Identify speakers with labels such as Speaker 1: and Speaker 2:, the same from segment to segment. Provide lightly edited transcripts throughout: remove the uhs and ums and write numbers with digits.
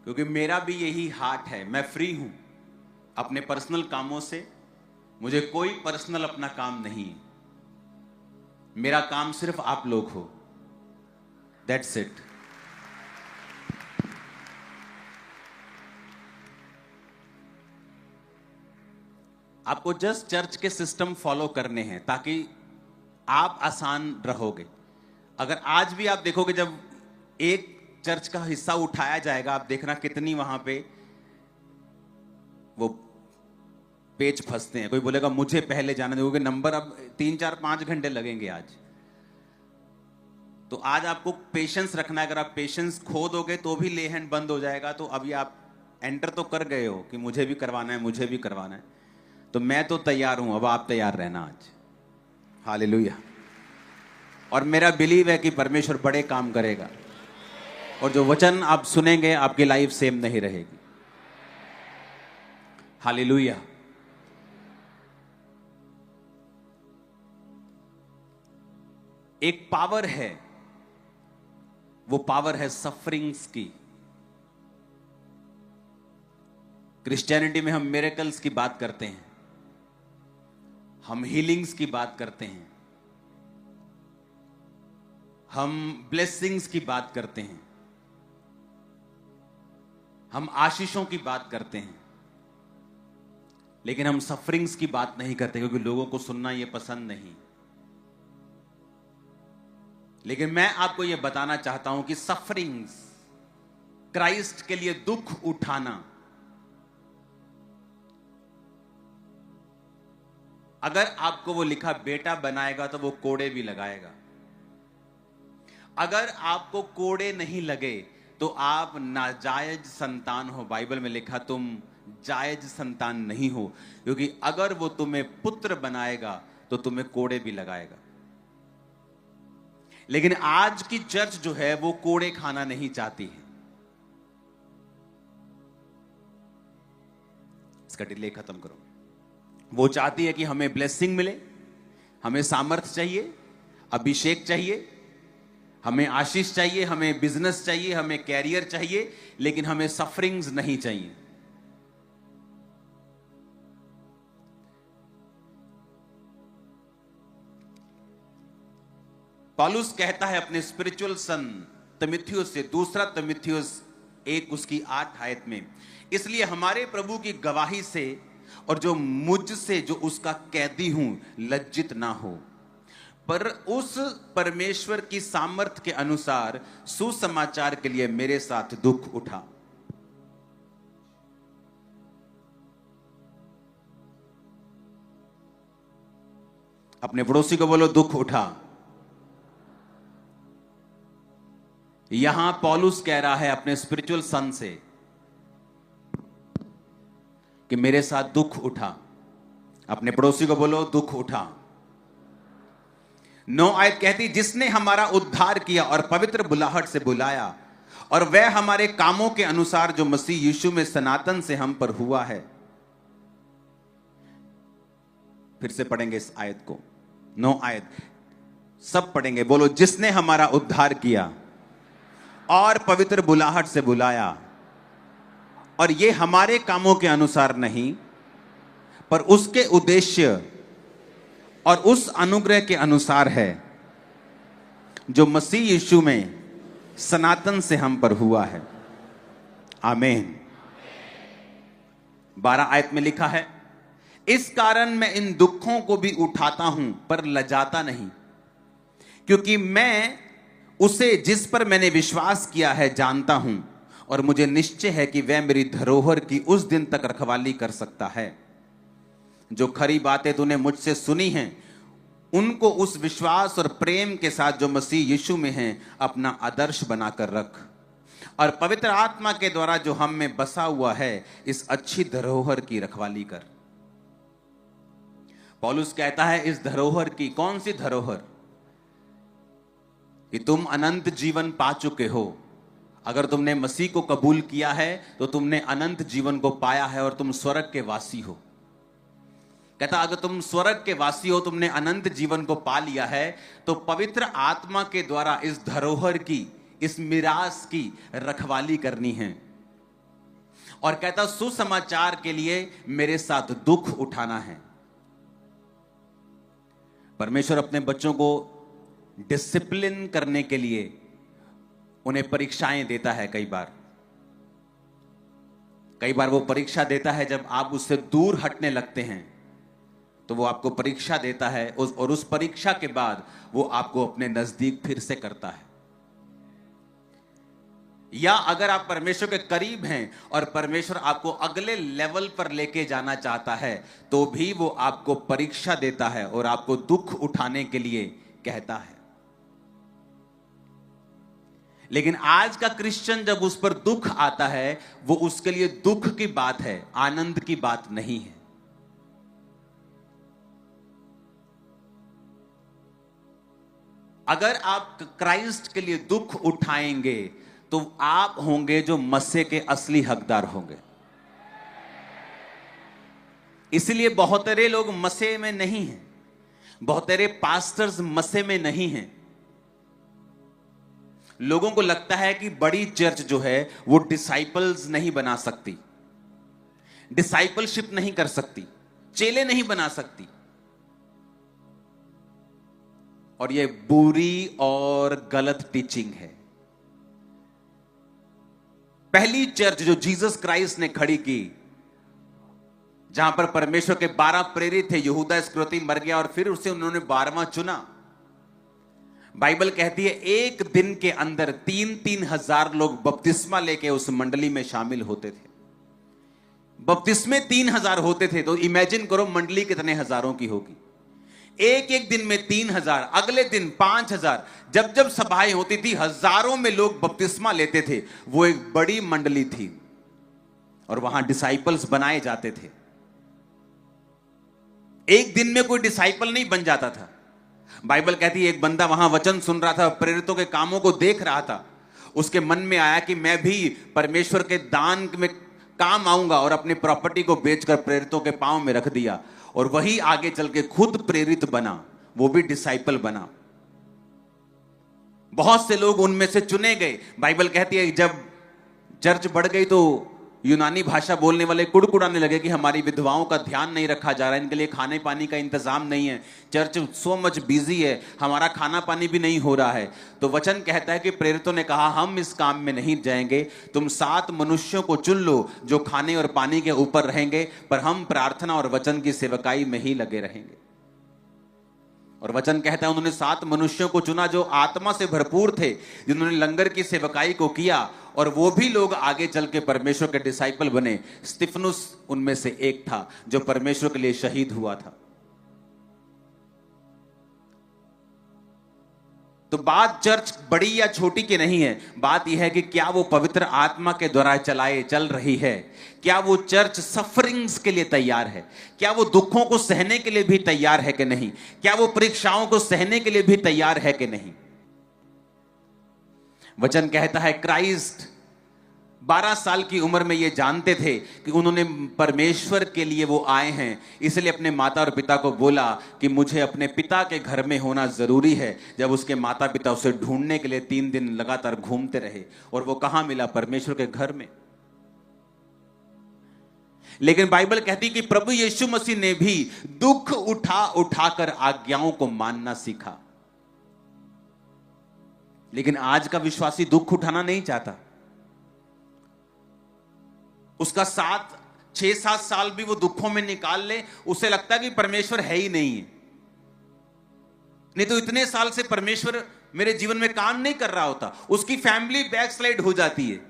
Speaker 1: क्योंकि मेरा भी यही हार्ट है। मैं फ्री हूं अपने पर्सनल कामों से, मुझे कोई पर्सनल अपना काम नहीं है। मेरा काम सिर्फ आप लोग हो, दैट्स इट। आपको जस्ट चर्च के सिस्टम फॉलो करने हैं ताकि आप आसान रहोगे। अगर आज भी आप देखोगे, जब एक चर्च का हिस्सा उठाया जाएगा, आप देखना कितनी वहां पे वो पेज फंसते हैं। कोई बोलेगा मुझे पहले जाने दोगे, नंबर अब 3 4 5 घंटे लगेंगे आज। तो आज आपको पेशेंस रखना है। अगर आप पेशेंस खो दोगे तो भी ले हैंड बंद हो जाएगा। तो अभी आप एंटर तो कर गए हो कि मुझे भी करवाना है, मुझे भी करवाना है। तो मैं तो तैयार हूं, अब आप तैयार रहना आज। हालेलुया। और मेरा बिलीव है कि परमेश्वर बड़े काम करेगा, और जो वचन आप सुनेंगे आपकी लाइफ सेम नहीं रहेगी। हालेलुया। एक पावर है, वो पावर है सफरिंग्स की। क्रिश्चियनिटी में हम मिरेकल्स की बात करते हैं, हम हीलिंग्स की बात करते हैं, हम ब्लेसिंग्स की बात करते हैं, हम आशीषों की बात करते हैं, लेकिन हम सफरिंग्स की बात नहीं करते, क्योंकि लोगों को सुनना यह पसंद नहीं। लेकिन मैं आपको यह बताना चाहता हूं कि सफरिंग्स, क्राइस्ट के लिए दुख उठाना, अगर आपको वो लिखा बेटा बनाएगा तो वो कोड़े भी लगाएगा। अगर आपको कोड़े नहीं लगे तो आप नाजायज संतान हो। बाइबल में लिखा तुम जायज संतान नहीं हो, क्योंकि अगर वो तुम्हें पुत्र बनाएगा तो तुम्हें कोड़े भी लगाएगा। लेकिन आज की चर्च जो है वो कोड़े खाना नहीं चाहती है। इसका डिले खत्म करो। वो चाहती है कि हमें ब्लेसिंग मिले, हमें सामर्थ चाहिए, अभिषेक चाहिए, हमें आशीष चाहिए, हमें बिजनेस चाहिए, हमें कैरियर चाहिए, लेकिन हमें सफरिंग्स नहीं चाहिए। पौलुस कहता है अपने स्पिरिचुअल सन तीमुथियुस से, दूसरा तीमुथियुस 1 उसकी 8 आयत में, इसलिए हमारे प्रभु की गवाही से और जो मुझसे जो उसका कैदी हूं लज्जित ना हो, पर उस परमेश्वर की सामर्थ के अनुसार सुसमाचार के लिए मेरे साथ दुख उठा। अपने पड़ोसी को बोलो दुख उठा। यहां पौलुस कह रहा है अपने स्पिरिचुअल सन से कि मेरे साथ दुख उठा। अपने पड़ोसी को बोलो दुख उठा। 9 आयत कहती, जिसने हमारा उद्धार किया और पवित्र बुलाहट से बुलाया, और वह हमारे कामों के अनुसार जो मसीह यीशु में सनातन से हम पर हुआ है। फिर से पढ़ेंगे इस आयत को, 9 आयत सब पढ़ेंगे। बोलो, जिसने हमारा उद्धार किया और पवित्र बुलाहट से बुलाया, और ये हमारे कामों के अनुसार नहीं, पर उसके उद्देश्य और उस अनुग्रह के अनुसार है जो मसीह यीशु में सनातन से हम पर हुआ है। आमीन। 12 आयत में लिखा है, इस कारण मैं इन दुखों को भी उठाता हूं पर लजाता नहीं, क्योंकि मैं उसे जिस पर मैंने विश्वास किया है जानता हूं, और मुझे निश्चय है कि वह मेरी धरोहर की उस दिन तक रखवाली कर सकता है। जो खरी बातें तूने मुझसे सुनी हैं, उनको उस विश्वास और प्रेम के साथ जो मसीह यीशु में है अपना आदर्श बनाकर रख, और पवित्र आत्मा के द्वारा जो हम में बसा हुआ है इस अच्छी धरोहर की रखवाली कर। पौलुस कहता है इस धरोहर की, कौन सी धरोहर? कि तुम अनंत जीवन पा चुके हो। अगर तुमने मसीह को कबूल किया है तो तुमने अनंत जीवन को पाया है और तुम स्वर्ग के वासी हो। कहता अगर तुम स्वर्ग के वासी हो, तुमने अनंत जीवन को पा लिया है, तो पवित्र आत्मा के द्वारा इस धरोहर की, इस मिरास की रखवाली करनी है। और कहता सुसमाचार के लिए मेरे साथ दुख उठाना है। परमेश्वर अपने बच्चों को डिसिप्लिन करने के लिए उन्हें परीक्षाएं देता है। कई बार वो परीक्षा देता है जब आप उससे दूर हटने लगते हैं, तो वो आपको परीक्षा देता है और उस परीक्षा के बाद वो आपको अपने नजदीक फिर से करता है। या अगर आप परमेश्वर के करीब हैं और परमेश्वर आपको अगले लेवल पर लेके जाना चाहता है, तो भी वो आपको परीक्षा देता है और आपको दुख उठाने के लिए कहता है। लेकिन आज का क्रिश्चियन जब उस पर दुख आता है, वो उसके लिए दुख की बात है, आनंद की बात नहीं है। अगर आप क्राइस्ट के लिए दुख उठाएंगे तो आप होंगे जो मसीह के असली हकदार होंगे। इसलिए बहुतेरे लोग मसीह में नहीं हैं, बहुतेरे पास्टर्स मसीह में नहीं हैं। लोगों को लगता है कि बड़ी चर्च जो है वो डिसाइपल्स नहीं बना सकती, डिसाइपलशिप नहीं कर सकती, चेले नहीं बना सकती। और ये बुरी और गलत टीचिंग है। पहली चर्च जो जीसस क्राइस्ट ने खड़ी की, जहां पर परमेश्वर के 12 प्रेरित थे, यहूदा इस्करियोती मर गया और फिर उसे उन्होंने 12वां चुना। बाइबल कहती है एक दिन के अंदर 3-3 हजार लोग बपतिस्मा लेके उस मंडली में शामिल होते थे। बपतिस्मे 3,000 होते थे, तो इमेजिन करो मंडली कितने हजारों की होगी। एक दिन में 3,000, अगले दिन 5,000, जब जब सभाएं होती थी हजारों में लोग बपतिस्मा लेते थे। वो एक बड़ी मंडली थी और वहां डिसाइपल्स बनाए जाते थे। एक दिन में कोई डिसाइपल नहीं बन जाता था। बाइबल कहती है एक बंदा वहां वचन सुन रहा था, प्रेरितों के कामों को देख रहा था। उसके मन में आया कि मैं भी परमेश्वर के दान में काम आऊंगा, और अपनी प्रॉपर्टी को बेचकर प्रेरितों के पांव में रख दिया। और वही आगे चल के खुद प्रेरित बना, वो भी डिसाइपल बना। बहुत से लोग उनमें से चुने गए। बाइबल कहती है जब चर्च बढ़ गई तो यूनानी भाषा बोलने वाले कुड़कुड़ाने लगे कि हमारी विधवाओं का ध्यान नहीं रखा जा रहा है, इनके लिए खाने पानी का इंतजाम नहीं है, चर्च सो मच बिजी है, हमारा खाना पानी भी नहीं हो रहा है। तो वचन कहता है कि प्रेरितों ने कहा हम इस काम में नहीं जाएंगे, तुम 7 मनुष्यों को चुन लो जो खाने और पानी के ऊपर रहेंगे, पर हम प्रार्थना और वचन की सेवकाई में ही लगे रहेंगे। और वचन कहता है उन्होंने 7 मनुष्यों को चुना जो आत्मा से भरपूर थे, जिन्होंने लंगर की सेवकाई को किया, और वो भी लोग आगे चल के परमेश्वर के डिसाइपल बने। स्तिफनुस उनमें से एक था जो परमेश्वर के लिए शहीद हुआ था। तो बात चर्च बड़ी या छोटी की नहीं है, बात यह है कि क्या वो पवित्र आत्मा के द्वारा चल रही है। क्या वो चर्च सफरिंग्स के लिए तैयार है, क्या वो दुखों को सहने के लिए भी तैयार है कि नहीं, क्या वो परीक्षाओं को सहने के लिए भी तैयार है कि नहीं। वचन कहता है क्राइस्ट 12 साल की उम्र में ये जानते थे कि उन्होंने परमेश्वर के लिए वो आए हैं, इसलिए अपने माता और पिता को बोला कि मुझे अपने पिता के घर में होना जरूरी है। जब उसके माता पिता उसे ढूंढने के लिए 3 दिन लगातार घूमते रहे, और वो कहां मिला, परमेश्वर के घर में। लेकिन बाइबल कहती कि प्रभु यीशु मसीह ने भी दुख उठाकर आज्ञाओं को मानना सीखा। लेकिन आज का विश्वासी दुख उठाना नहीं चाहता। उसका 6-7 साल भी वो दुखों में निकाल ले, उसे लगता है कि परमेश्वर है ही नहीं है। नहीं तो इतने साल से परमेश्वर मेरे जीवन में काम नहीं कर रहा होता। उसकी फैमिली बैकस्लाइड हो जाती है।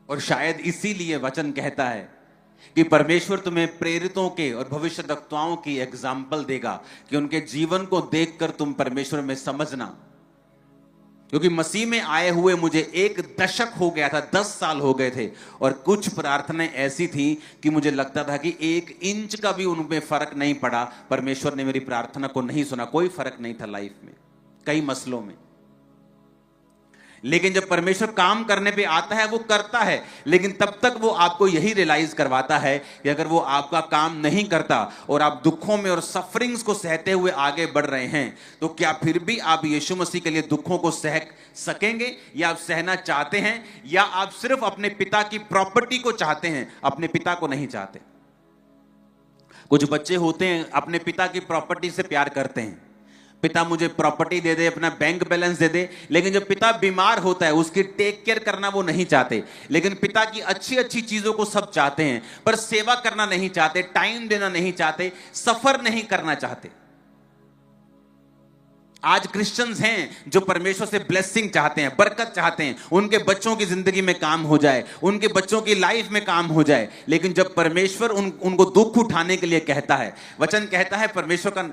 Speaker 1: और शायद इसीलिए वचन कहता है कि परमेश्वर तुम्हें प्रेरितों के और भविष्यद्वक्ताओं की एग्जाम्पल देगा कि उनके जीवन को देखकर तुम परमेश्वर में समझना। क्योंकि मसीह में आए हुए मुझे 1 दशक हो गया था, 10 साल हो गए थे, और कुछ प्रार्थनाएं ऐसी थी कि मुझे लगता था कि 1 इंच का भी उनमें फर्क नहीं पड़ा। परमेश्वर ने मेरी प्रार्थना को नहीं सुना, कोई फर्क नहीं था लाइफ में, कई मसलों में। लेकिन जब परमेश्वर काम करने पे आता है वो करता है, लेकिन तब तक वो आपको यही रियलाइज करवाता है कि अगर वो आपका काम नहीं करता और आप दुखों में और सफरिंग्स को सहते हुए आगे बढ़ रहे हैं, तो क्या फिर भी आप यीशु मसीह के लिए दुखों को सह सकेंगे, या आप सहना चाहते हैं, या आप सिर्फ अपने पिता की प्रॉपर्टी को चाहते हैं, अपने पिता को नहीं चाहते। कुछ बच्चे होते हैं अपने पिता की प्रॉपर्टी से प्यार करते हैं, पिता मुझे प्रॉपर्टी दे दे, अपना बैंक बैलेंस दे दे, लेकिन जब पिता बीमार होता है उसकी टेक केयर करना वो नहीं चाहते। लेकिन पिता की अच्छी अच्छी चीजों को सब चाहते हैं, पर सेवा करना नहीं चाहते, टाइम देना नहीं चाहते, सफर नहीं करना चाहते। आज क्रिश्चियंस हैं जो परमेश्वर से ब्लेसिंग चाहते हैं, बरकत चाहते हैं, उनके बच्चों की जिंदगी में काम हो जाए, उनके बच्चों की लाइफ में काम हो जाए, लेकिन जब परमेश्वर उनको दुख उठाने के लिए कहता है, वचन कहता है, परमेश्वर का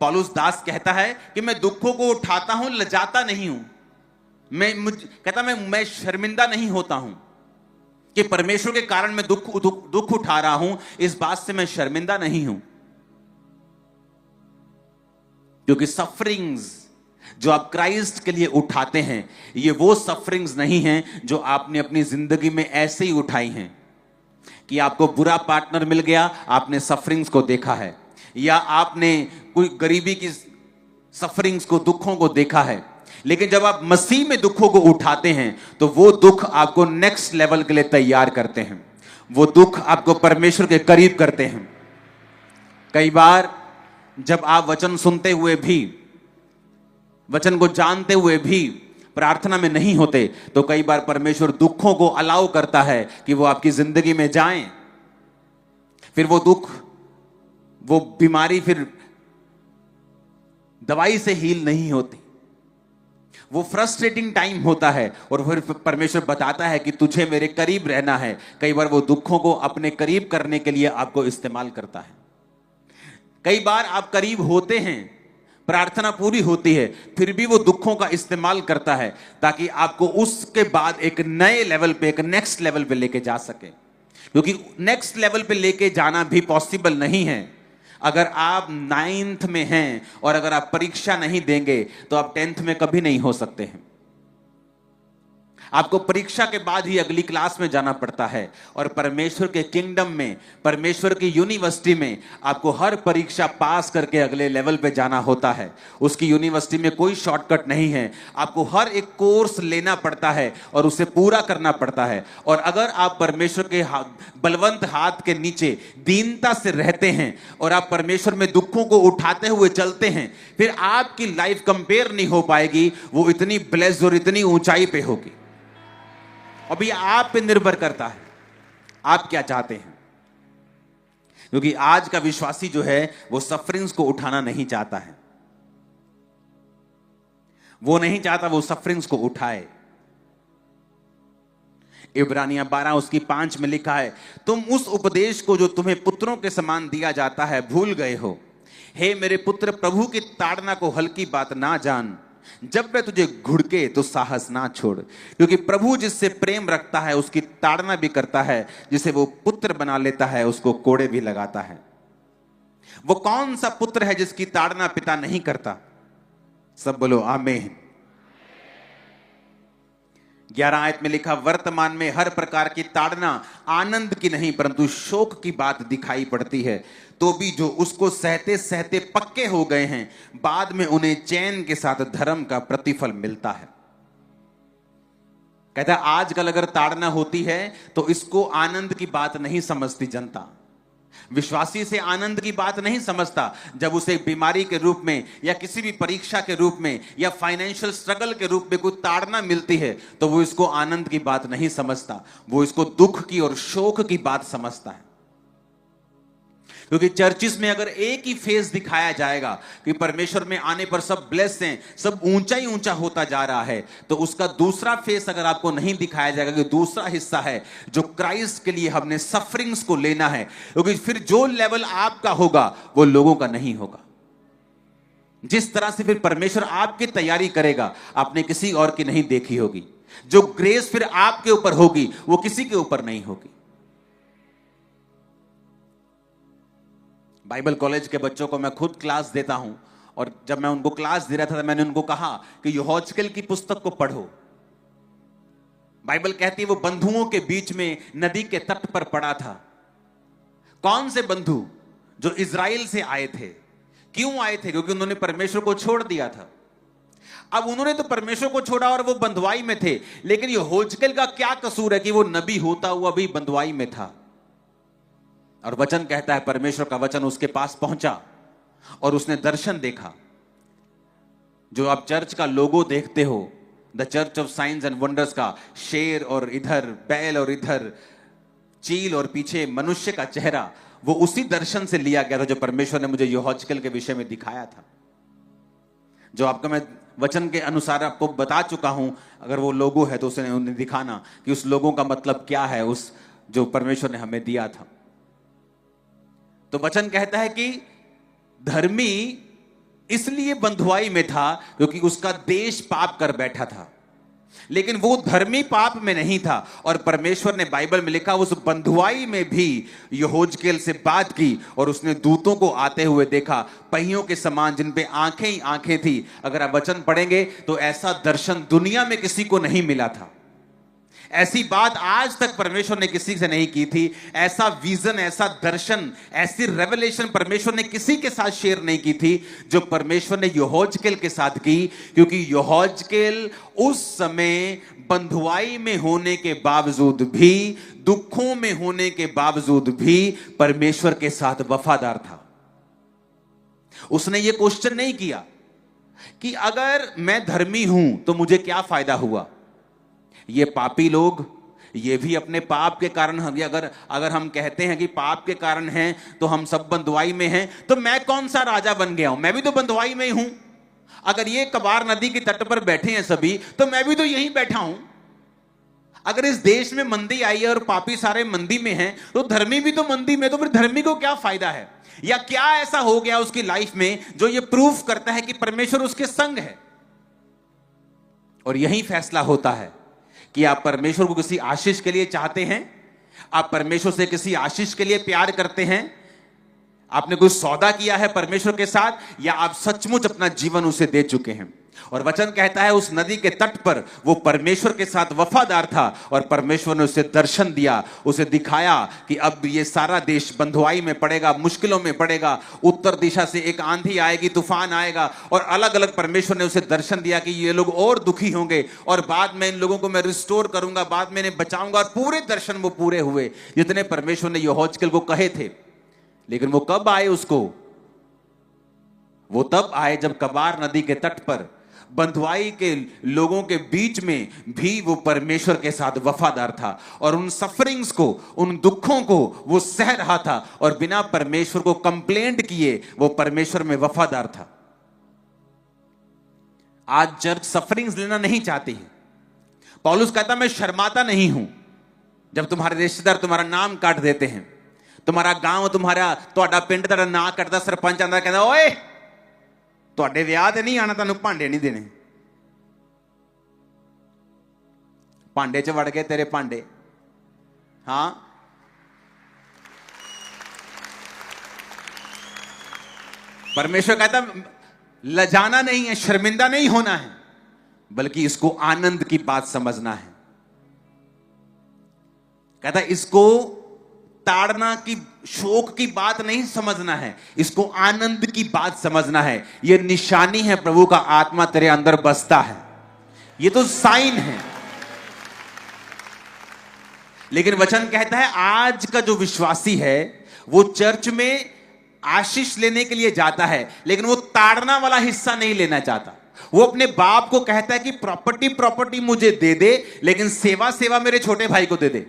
Speaker 1: पौलुस दास कहता है कि मैं दुखों को उठाता हूं, लजाता नहीं हूं। कहता मैं शर्मिंदा नहीं होता हूं कि परमेश्वर के कारण मैं दुख उठा रहा हूं, इस बात से मैं शर्मिंदा नहीं हूं, क्योंकि सफरिंग्स जो आप क्राइस्ट के लिए उठाते हैं, ये वो सफरिंग्स नहीं हैं जो आपने अपनी जिंदगी में ऐसे ही उठाई हैं कि आपको बुरा पार्टनर मिल गया, आपने सफरिंग्स को देखा है, या आपने कोई गरीबी की सफरिंग्स को, दुखों को देखा है। लेकिन जब आप मसीह में दुखों को उठाते हैं तो वो दुख आपको नेक्स्ट लेवल के लिए तैयार करते हैं, वो दुख आपको परमेश्वर के करीब करते हैं। कई बार जब आप वचन सुनते हुए भी, वचन को जानते हुए भी प्रार्थना में नहीं होते, तो कई बार परमेश्वर दुखों को अलाउ करता है कि वो आपकी जिंदगी में जाएं। फिर वो दुख, वो बीमारी फिर दवाई से हील नहीं होती, वो फ्रस्ट्रेटिंग टाइम होता है, और फिर परमेश्वर बताता है कि तुझे मेरे करीब रहना है। कई बार वो दुखों को अपने करीब करने के लिए आपको इस्तेमाल करता है। कई बार आप करीब होते हैं, प्रार्थना पूरी होती है, फिर भी वो दुखों का इस्तेमाल करता है ताकि आपको उसके बाद एक नए लेवल पे, एक नेक्स्ट लेवल पे लेके जा सके। क्योंकि नेक्स्ट लेवल पे लेके जाना भी पॉसिबल नहीं है अगर आप 9th में हैं, और अगर आप परीक्षा नहीं देंगे तो आप 10th में कभी नहीं हो सकते हैं। आपको परीक्षा के बाद ही अगली क्लास में जाना पड़ता है, और परमेश्वर के किंगडम में, परमेश्वर की यूनिवर्सिटी में आपको हर परीक्षा पास करके अगले लेवल पे जाना होता है। उसकी यूनिवर्सिटी में कोई शॉर्टकट नहीं है, आपको हर एक कोर्स लेना पड़ता है और उसे पूरा करना पड़ता है। और अगर आप परमेश्वर के बलवंत हाथ के नीचे दीनता से रहते हैं और आप परमेश्वर में दुखों को उठाते हुए चलते हैं, फिर आपकी लाइफ कंपेयर नहीं हो पाएगी, वो इतनी ब्लेस्ड और इतनी ऊंचाई पे होगी। अभी आप पे निर्भर करता है आप क्या चाहते हैं, क्योंकि आज का विश्वासी जो है वो सफरिंग्स को उठाना नहीं चाहता है, वो नहीं चाहता वो सफरिंग्स को उठाए। इब्रानियां 12 उसकी 5 में लिखा है, तुम उस उपदेश को जो तुम्हें पुत्रों के समान दिया जाता है भूल गए हो। हे मेरे पुत्र, प्रभु की ताड़ना को हल्की बात ना जान, जब वह तुझे घुड़के तो साहस ना छोड़, क्योंकि प्रभु जिससे प्रेम रखता है उसकी ताड़ना भी करता है, जिसे वो पुत्र बना लेता है उसको कोड़े भी लगाता है। वो कौन सा पुत्र है जिसकी ताड़ना पिता नहीं करता? सब बोलो आमीन। 11 आयत में लिखा, वर्तमान में हर प्रकार की ताड़ना आनंद की नहीं परंतु शोक की बात दिखाई पड़ती है, तो भी जो उसको सहते सहते पक्के हो गए हैं, बाद में उन्हें चैन के साथ धर्म का प्रतिफल मिलता है। कहता है आजकल अगर ताड़ना होती है तो इसको आनंद की बात नहीं समझती जनता। विश्वासी से आनंद की बात नहीं समझता। जब उसे बीमारी के रूप में या किसी भी परीक्षा के रूप में या फाइनेंशियल स्ट्रगल के रूप में कोई ताड़ना मिलती है तो वो इसको आनंद की बात नहीं समझता, वो इसको दुख की और शोक की बात समझता है। क्योंकि चर्चिस में अगर एक ही फेस दिखाया जाएगा कि परमेश्वर में आने पर सब ब्लेस हैं, सब ऊंचा ही ऊंचा होता जा रहा है, तो उसका दूसरा फेस अगर आपको नहीं दिखाया जाएगा कि दूसरा हिस्सा है जो क्राइस्ट के लिए हमने सफरिंग्स को लेना है, क्योंकि फिर जो लेवल आपका होगा वो लोगों का नहीं होगा। जिस तरह से फिर परमेश्वर आपकी तैयारी करेगा आपने किसी और की नहीं देखी होगी। जो ग्रेस फिर आपके ऊपर होगी वो किसी के ऊपर नहीं होगी। बाइबल कॉलेज के बच्चों को मैं खुद क्लास देता हूं और जब मैं उनको क्लास दे रहा था, मैंने उनको कहा कि यहोशकेल की पुस्तक को पढ़ो। बाइबल कहती है वो बंधुओं के बीच में नदी के तट पर पड़ा था। कौन से बंधु? जो इजराइल से आए थे। क्यों आए थे? क्योंकि उन्होंने परमेश्वर को छोड़ दिया था। अब उन्होंने तो परमेश्वर को छोड़ा और वो बंधुआई में थे, लेकिन यहोशकेल का क्या कसूर है कि वो नबी होता हुआ भी बंधुआई में था। और वचन कहता है परमेश्वर का वचन उसके पास पहुंचा और उसने दर्शन देखा। जो आप चर्च का लोगो देखते हो, the church of science and wonders का शेर और इधर बैल और इधर चील और पीछे मनुष्य का चेहरा, वो उसी दर्शन से लिया गया था जो परमेश्वर ने मुझे यहोशकेल के विषय में दिखाया था। जो आपको मैं वचन के अनुसार आपको बता चुका हूं। अगर वो लोगो है तो उसे उन्हें दिखाना कि उस लोगों का मतलब क्या है, उस जो परमेश्वर ने हमें दिया था। तो वचन कहता है कि धर्मी इसलिए बंधुआई में था क्योंकि उसका देश पाप कर बैठा था, लेकिन वो धर्मी पाप में नहीं था। और परमेश्वर ने बाइबल में लिखा उस बंधुआई में भी यहोशकेल से बात की और उसने दूतों को आते हुए देखा, पहियों के समान जिन पे आंखें ही आंखें थी। अगर आप वचन पढ़ेंगे तो ऐसा दर्शन दुनिया में किसी को नहीं मिला था। ऐसी बात आज तक परमेश्वर ने किसी से नहीं की थी। ऐसा विजन, ऐसा दर्शन, ऐसी रेवलेशन परमेश्वर ने किसी के साथ शेयर नहीं की थी जो परमेश्वर ने यहोशकेल के साथ की। क्योंकि यहोशकेल उस समय बंधुआई में होने के बावजूद भी, दुखों में होने के बावजूद भी परमेश्वर के साथ वफादार था। उसने ये क्वेश्चन नहीं किया कि अगर मैं धर्मी हूं तो मुझे क्या फायदा हुआ। ये पापी लोग, ये भी अपने पाप के कारण, अगर हम कहते हैं कि पाप के कारण हैं तो हम सब बंधुआई में हैं, तो मैं कौन सा राजा बन गया हूं? मैं भी तो बंधुआई में ही हूं। अगर ये कबार नदी के तट पर बैठे हैं सभी, तो मैं भी तो यहीं बैठा हूं। अगर इस देश में मंदी आई है और पापी सारे मंदी में हैं, तो धर्मी भी तो मंदी में, तो फिर धर्मी को क्या फायदा है? या क्या ऐसा हो गया उसकी लाइफ में जो ये प्रूफ करता है कि परमेश्वर उसके संग है? और यही फैसला होता है कि आप परमेश्वर को किसी आशीष के लिए चाहते हैं, आप परमेश्वर से किसी आशीष के लिए प्यार करते हैं, आपने कोई सौदा किया है परमेश्वर के साथ, या आप सचमुच अपना जीवन उसे दे चुके हैं। और वचन कहता है उस नदी के तट पर वो परमेश्वर के साथ वफादार था और परमेश्वर ने उसे दर्शन दिया, उसे दिखाया कि अब ये सारा देश बंधुआई में पड़ेगा, मुश्किलों में पड़ेगा। उत्तर दिशा से एक आंधी आएगी, तूफान आएगा, और अलग अलग परमेश्वर ने उसे दर्शन दिया कि ये लोग और दुखी होंगे और बाद में इन लोगों को मैं रिस्टोर करूंगा, बाद में इन्हें बचाऊंगा। और पूरे दर्शन वो पूरे हुए जितने परमेश्वर ने यहोशकेल को कहे थे। लेकिन वो कब आए उसको? वो तब आए जब कबार नदी के तट पर बंधुआई के लोगों के बीच में भी वो परमेश्वर के साथ वफादार था और उन सफरिंग्स को, उन दुखों को वो सह रहा था और बिना परमेश्वर को कंप्लेंट किए वो परमेश्वर में वफादार था। आज चर्च सफरिंग्स लेना नहीं चाहती है। पौलुस कहता मैं शर्माता नहीं हूं जब तुम्हारे रिश्तेदार तुम्हारा नाम काट देते हैं, तुम्हारा गांव, ਤੁਹਾਡਾ ਪਿੰਡ ਤੁਹਾਡਾ ਨਾਂ ਕੱਟਦਾ, ਸਰਪੰਚ ਆਂਦਾ ਕਹਿੰਦਾ ਓਏ ਤੁਹਾਡੇ ਵਿਆਹ ਤੇ ਨਹੀਂ ਆਣਾ, ਤੁਹਾਨੂੰ ਭਾਂਡੇ ਨਹੀਂ ਦੇਣੇ। ਭਾਂਡੇ 'ਚ ਵੜ ਗਏ ਤੇਰੇ ਭਾਂਡੇ। हाँ, परमेश्वर कहता लजाना नहीं है, शर्मिंदा नहीं होना है, बल्कि इसको आनंद की बात समझना है। कहता इसको ताड़ना की, शोक की बात नहीं समझना है, इसको आनंद की बात समझना है। यह निशानी है प्रभु का आत्मा तेरे अंदर बसता है, ये तो साइन है। लेकिन वचन कहता है आज का जो विश्वासी है वो चर्च में आशीष लेने के लिए जाता है, लेकिन वो ताड़ना वाला हिस्सा नहीं लेना चाहता। वो अपने बाप को कहता है कि प्रॉपर्टी मुझे दे दे, लेकिन सेवा मेरे छोटे भाई को दे दे,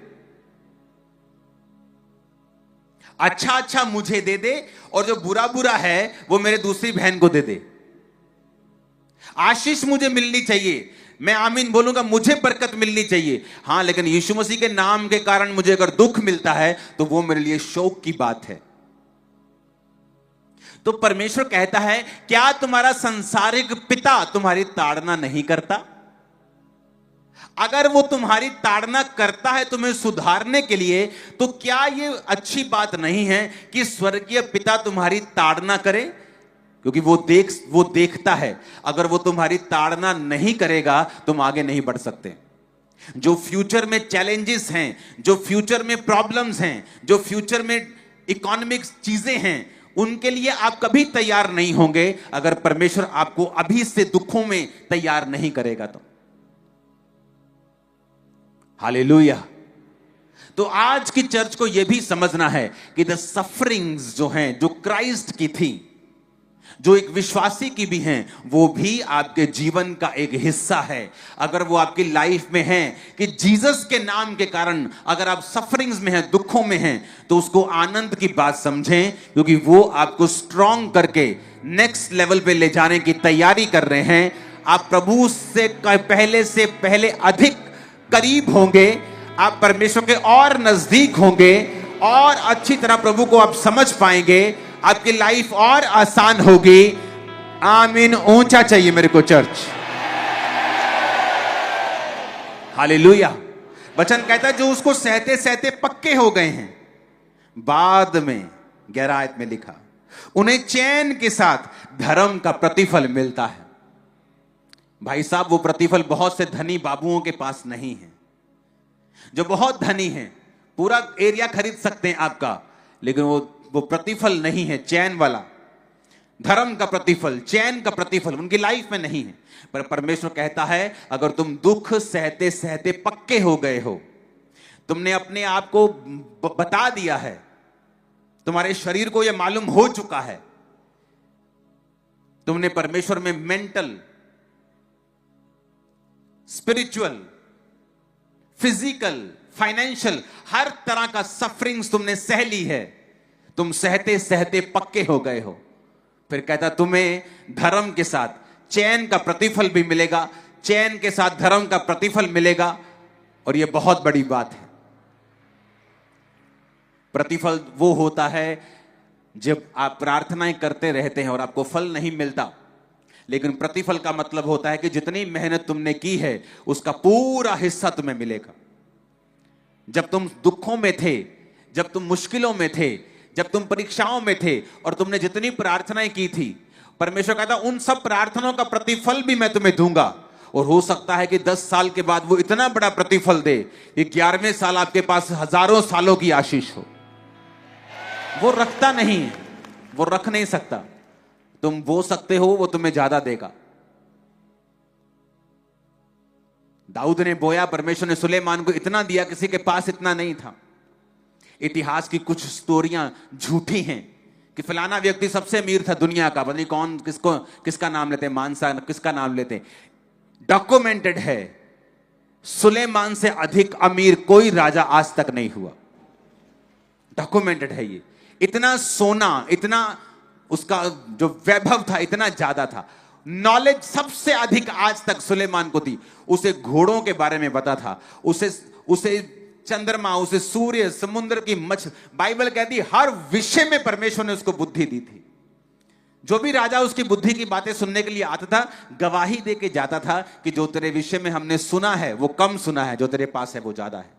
Speaker 1: अच्छा मुझे दे दे, और जो बुरा है वो मेरे दूसरी बहन को दे दे। आशीष मुझे मिलनी चाहिए, मैं आमीन बोलूंगा, मुझे बरकत मिलनी चाहिए। हां, लेकिन यीशु मसीह के नाम के कारण मुझे अगर दुख मिलता है तो वो मेरे लिए शोक की बात है। तो परमेश्वर कहता है क्या तुम्हारा संसारिक पिता तुम्हारी ताड़ना नहीं करता? अगर वो तुम्हारी ताड़ना करता है तुम्हें सुधारने के लिए, तो क्या ये अच्छी बात नहीं है कि स्वर्गीय पिता तुम्हारी ताड़ना करे? क्योंकि वो देखता है। अगर वो तुम्हारी ताड़ना नहीं करेगा, तुम आगे नहीं बढ़ सकते। जो फ्यूचर में चैलेंजेस हैं, जो फ्यूचर में प्रॉब्लम्स हैं, जो फ्यूचर में इकोनॉमिक चीजें हैं, उनके लिए आप कभी तैयार नहीं होंगे अगर परमेश्वर आपको अभी से दुखों में तैयार नहीं करेगा तो। हालेलुया। तो आज की चर्च को यह भी समझना है कि द सफरिंग्स जो हैं, जो क्राइस्ट की थी, जो एक विश्वासी की भी हैं, वो भी आपके जीवन का एक हिस्सा है। अगर वो आपकी लाइफ में है कि जीसस के नाम के कारण अगर आप सफरिंग्स में हैं, दुखों में हैं, तो उसको आनंद की बात समझें, क्योंकि वो आपको स्ट्रॉन्ग करके नेक्स्ट लेवल पे ले जाने की तैयारी कर रहे हैं। आप प्रभु से पहले अधिक करीब होंगे, आप परमेश्वर के और नजदीक होंगे, और अच्छी तरह प्रभु को आप समझ पाएंगे, आपकी लाइफ और आसान होगी। आमीन। ऊंचा चाहिए मेरे को चर्च। हालेलुया। वचन कहता है जो उसको सहते सहते पक्के हो गए हैं, बाद में 11 आयत में लिखा, उन्हें चैन के साथ धर्म का प्रतिफल मिलता है। भाई साहब, वो प्रतिफल बहुत से धनी बाबुओं के पास नहीं है। जो बहुत धनी हैं, पूरा एरिया खरीद सकते हैं आपका, लेकिन वो प्रतिफल नहीं है, चैन वाला, धर्म का प्रतिफल, चैन का प्रतिफल उनकी लाइफ में नहीं है। पर परमेश्वर कहता है अगर तुम दुख सहते सहते पक्के हो गए हो, तुमने अपने आप को बता दिया है, तुम्हारे शरीर को यह मालूम हो चुका है, तुमने परमेश्वर में मेंटल, स्पिरिचुअल, फिजिकल, फाइनेंशियल, हर तरह का सफरिंग्स तुमने सह ली है, तुम सहते सहते पक्के हो गए हो, फिर कहता तुम्हें धर्म के साथ चैन का प्रतिफल भी मिलेगा, चैन के साथ धर्म का प्रतिफल मिलेगा। और यह बहुत बड़ी बात है। प्रतिफल वो होता है जब आप प्रार्थनाएं करते रहते हैं और आपको फल नहीं मिलता, लेकिन प्रतिफल का मतलब होता है कि जितनी मेहनत तुमने की है उसका पूरा हिस्सा तुम्हें मिलेगा। जब तुम दुखों में थे, जब तुम मुश्किलों में थे, जब तुम परीक्षाओं में थे और तुमने जितनी प्रार्थनाएं की थी, परमेश्वर कहता उन सब प्रार्थनाओं का प्रतिफल भी मैं तुम्हें दूंगा। और हो सकता है कि 10 साल के बाद वो इतना बड़ा प्रतिफल दे कि 11वें साल आपके पास हजारों सालों की आशीष हो। वो रखता नहीं है, वो रख नहीं सकता। तुम बो सकते हो, वो तुम्हें ज्यादा देगा। दाऊद ने बोया, परमेश्वर ने सुलेमान को इतना दिया, किसी के पास इतना नहीं था। इतिहास की कुछ स्टोरियां झूठी हैं कि फलाना व्यक्ति सबसे अमीर था दुनिया का, पता नहीं कौन किसका नाम लेते, मानसा किसका नाम लेते। डॉक्यूमेंटेड है, सुलेमान से अधिक अमीर कोई राजा आज तक नहीं हुआ। डॉक्यूमेंटेड है ये। इतना सोना, इतना उसका जो वैभव था इतना ज्यादा था। नॉलेज सबसे अधिक आज तक सुलेमान को थी। उसे घोड़ों के बारे में पता था, उसे चंद्रमा, उसे सूर्य, समुद्र की मछ, बाइबल कहती हर विषय में परमेश्वर ने उसको बुद्धि दी थी। जो भी राजा उसकी बुद्धि की बातें सुनने के लिए आता था, गवाही दे के जाता था कि जो तेरे विषय में हमने सुना है वो कम सुना है, जो तेरे पास है वो ज्यादा है।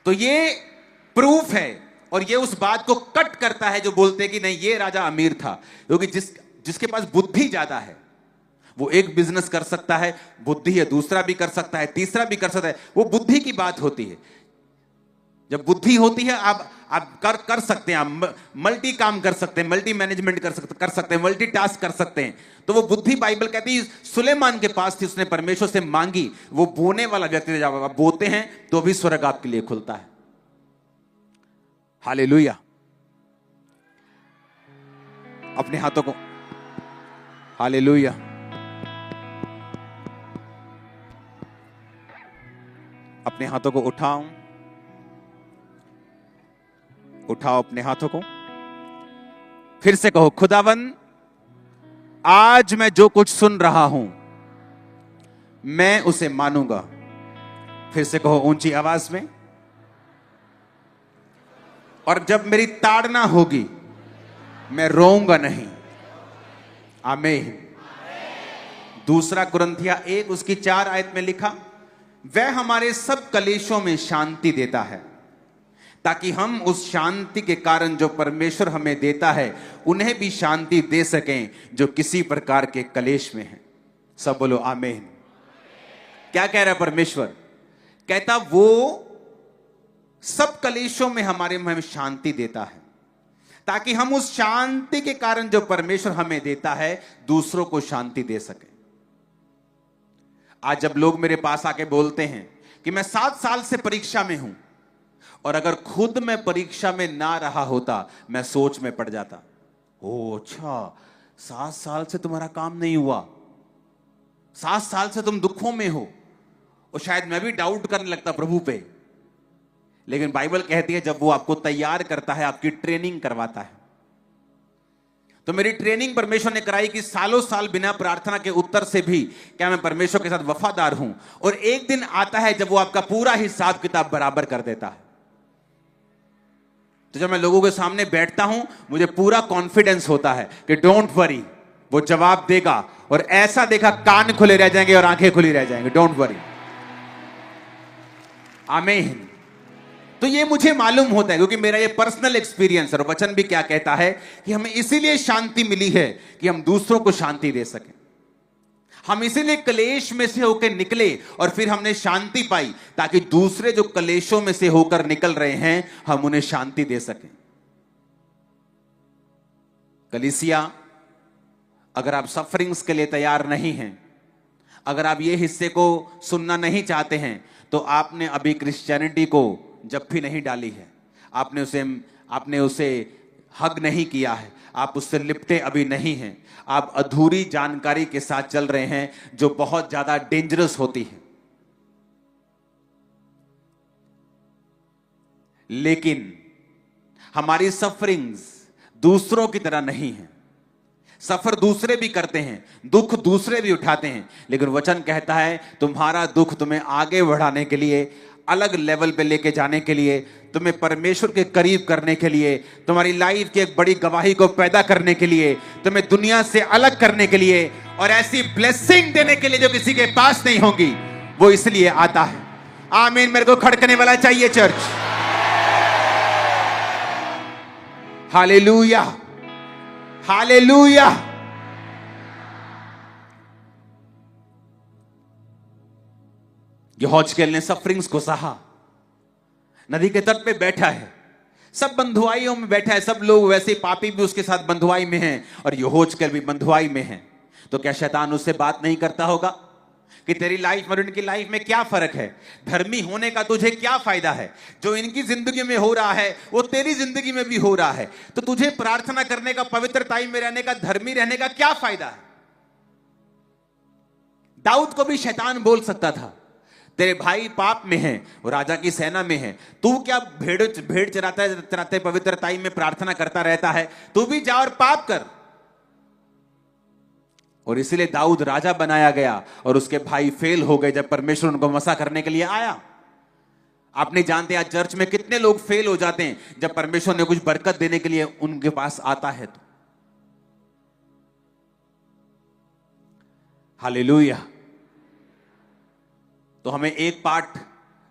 Speaker 1: तो ये प्रूफ है, और ये उस बात को कट करता है जो बोलते कि नहीं ये राजा अमीर था, क्योंकि जिसके पास बुद्धि ज्यादा है वो एक बिजनेस कर सकता है, बुद्धि है, दूसरा भी कर सकता है, तीसरा भी कर सकता है। वो बुद्धि की बात होती है। जब बुद्धि होती है आप कर सकते हैं, आप मल्टी काम कर सकते हैं, मल्टी मैनेजमेंट कर सकते हैं, मल्टी टास्क कर सकते हैं। तो वो बुद्धि बाइबल कहती है सुलेमान के पास थी, उसने परमेश्वर से मांगी। वो बोने वाला व्यक्ति जब आप बोते हैं तो भी स्वर्ग आपके लिए खुलता है। हालेलुया। अपने हाथों को, हालेलुया, अपने हाथों को उठाओ अपने हाथों को। फिर से कहो, खुदावन आज मैं जो कुछ सुन रहा हूं मैं उसे मानूंगा। फिर से कहो ऊंची आवाज में। और जब मेरी ताड़ना होगी मैं रोऊंगा नहीं। आमीन। 2 कुरिन्थियों 1 उसकी 4 आयत में लिखा, वह हमारे सब कलेशों में शांति देता है ताकि हम उस शांति के कारण जो परमेश्वर हमें देता है उन्हें भी शांति दे सकें जो किसी प्रकार के कलेश में हैं। सब बोलो आमीन। क्या कह रहा है परमेश्वर? कहता वो सब कलेशों में हमारे में शांति देता है ताकि हम उस शांति के कारण जो परमेश्वर हमें देता है दूसरों को शांति दे सके। आज जब लोग मेरे पास आके बोलते हैं कि मैं 7 साल से परीक्षा में हूं और अगर खुद मैं परीक्षा में ना रहा होता मैं सोच में पड़ जाता। ओ अच्छा, 7 साल से तुम्हारा काम नहीं हुआ, 7 साल से तुम दुखों में हो, और शायद मैं भी डाउट करने लगता प्रभु पे। लेकिन बाइबल कहती है जब वो आपको तैयार करता है, आपकी ट्रेनिंग करवाता है। तो मेरी ट्रेनिंग परमेश्वर ने कराई कि सालों साल बिना प्रार्थना के उत्तर से भी क्या मैं परमेश्वर के साथ वफादार हूं, और एक दिन आता है जब वो आपका पूरा हिसाब किताब बराबर कर देता है। तो जब मैं लोगों के सामने बैठता हूं मुझे पूरा कॉन्फिडेंस होता है कि डोंट वरी, वो जवाब देगा, और ऐसा देखा कान खुले रह जाएंगे और आंखें खुली रह जाएंगे। Don't worry. आमीन। तो ये मुझे मालूम होता है क्योंकि मेरा ये पर्सनल एक्सपीरियंस, और वचन भी क्या कहता है कि हमें इसीलिए शांति मिली है कि हम दूसरों को शांति दे सकें। हम इसीलिए क्लेश में से होकर निकले और फिर हमने शांति पाई ताकि दूसरे जो क्लेशों में से होकर निकल रहे हैं हम उन्हें शांति दे सकें। कलीसिया, अगर आप सफरिंग्स के लिए तैयार नहीं हैं, अगर आप ये हिस्से को सुनना नहीं चाहते हैं, तो आपने अभी क्रिश्चियनिटी को जप्फी नहीं डाली है, आपने उसे हग नहीं किया है, आप उससे लिपटे अभी नहीं हैं। आप अधूरी जानकारी के साथ चल रहे हैं जो बहुत ज्यादा डेंजरस होती है। लेकिन हमारी सफरिंग्स दूसरों की तरह नहीं है। सफर दूसरे भी करते हैं, दुख दूसरे भी उठाते हैं, लेकिन वचन कहता है तुम्हारा दुख तुम्हें आगे बढ़ाने के लिए, अलग लेवल पे लेके जाने के लिए, तुम्हें परमेश्वर के करीब करने के लिए, तुम्हारी लाइफ की एक बड़ी गवाही को पैदा करने के लिए, तुम्हें दुनिया से अलग करने के लिए, और ऐसी ब्लेसिंग देने के लिए जो किसी के पास नहीं होगी, वो इसलिए आता है। आमीन। मेरे को खड़कने वाला चाहिए चर्च। Hallelujah, hallelujah. यहोशकेल ने सफरिंग्स को सहा, नदी के तट पे बैठा है, सब बंधुआइयों में बैठा है, सब लोग वैसे पापी भी उसके साथ बंधुआई में हैं और यहोशकेल भी बंधुआई में है। तो क्या शैतान उससे बात नहीं करता होगा कि तेरी लाइफ और इनकी लाइफ में क्या फर्क है? धर्मी होने का तुझे क्या फायदा है? जो इनकी जिंदगी में हो रहा है वो तेरी जिंदगी में भी हो रहा है, तो तुझे प्रार्थना करने का, पवित्रताई में रहने का, धर्मी रहने का क्या फायदा है? दाऊद को भी शैतान बोल सकता था तेरे भाई पाप में हैं, वो राजा की सेना में है, तू क्या भेड़ चराते पवित्रताई में प्रार्थना करता रहता है? तू भी जा और पाप कर। और इसलिए दाऊद राजा बनाया गया और उसके भाई फेल हो गए जब परमेश्वर उनको मसा करने के लिए आया। आप नहीं जानते आज चर्च में कितने लोग फेल हो जाते हैं जब परमेश्वर ने कुछ बरकत देने के लिए उनके पास आता है। तो हालेलुया। तो हमें एक पार्ट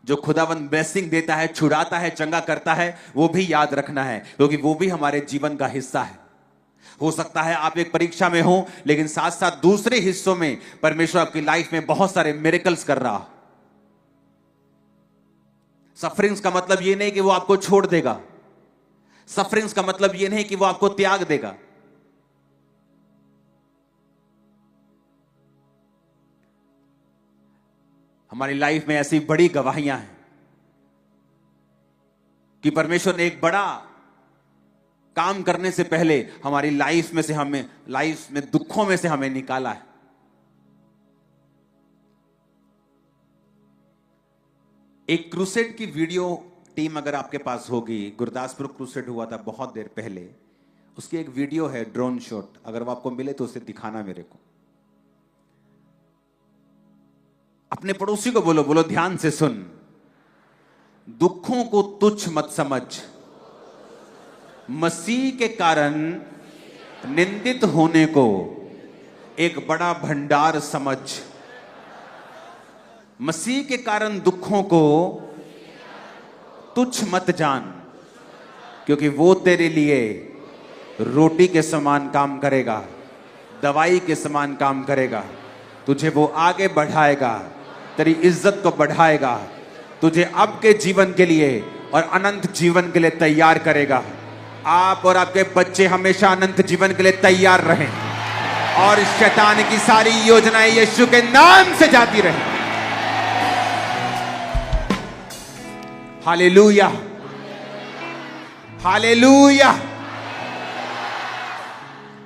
Speaker 1: जो खुदावंद ब्लेसिंग देता है, छुड़ाता है, चंगा करता है, वो भी याद रखना है, क्योंकि वो भी हमारे जीवन का हिस्सा है। हो सकता है आप एक परीक्षा में हो, लेकिन साथ साथ दूसरे हिस्सों में परमेश्वर आपकी लाइफ में बहुत सारे मिरेकल्स कर रहा। सफरिंग्स का मतलब ये नहीं कि वो आपको छोड़ देगा, सफरिंग्स का मतलब ये नहीं कि वो आपको त्याग देगा। हमारी लाइफ में ऐसी बड़ी गवाहियां हैं कि परमेश्वर ने एक बड़ा काम करने से पहले हमारी लाइफ में दुखों में से हमें निकाला है। एक क्रूसेड की वीडियो टीम अगर आपके पास होगी, गुरदासपुर क्रूसेड हुआ था बहुत देर पहले, उसकी एक वीडियो है ड्रोन शॉट, अगर वो आपको मिले तो उसे दिखाना मेरे को। अपने पड़ोसी को बोलो, बोलो ध्यान से सुन, दुखों को तुच्छ मत समझ, मसीह के कारण निंदित होने को एक बड़ा भंडार समझ। मसीह के कारण दुखों को तुच्छ मत जान, क्योंकि वो तेरे लिए रोटी के समान काम करेगा, दवाई के समान काम करेगा। तुझे वो आगे बढ़ाएगा, तेरी इज्जत को बढ़ाएगा, तुझे अब के जीवन के लिए और अनंत जीवन के लिए तैयार करेगा। आप और आपके बच्चे हमेशा अनंत जीवन के लिए तैयार रहें और शैतान की सारी योजनाएं यीशु के नाम से जाती रहें। Hallelujah, hallelujah.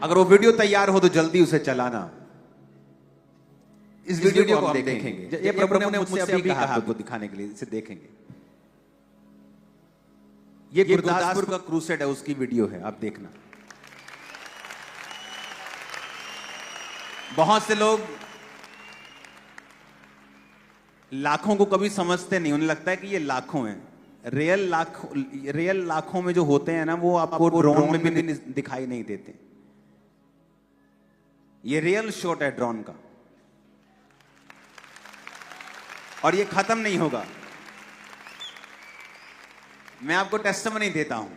Speaker 1: अगर वो वीडियो तैयार हो तो जल्दी उसे चलाना। इस वीडियो को हम देखेंगे। ये प्रभु ने मुझसे अभी कहा आपको दिखाने के लिए, इसे देखेंगे। ये गुरदासपुर का क्रूसेड है, उसकी वीडियो है, आप देखना। बहुत से लोग लाखों को कभी समझते नहीं, उन्हें लगता है कि ये लाखों हैं। रियल लाखों में जो होते हैं ना, वो आपको ड्रोन में भी दिखाई नहीं देते। ये रियल शॉट है ड्रोन का, और ये खत्म नहीं होगा। मैं आपको टेस्टिमनी देता हूं।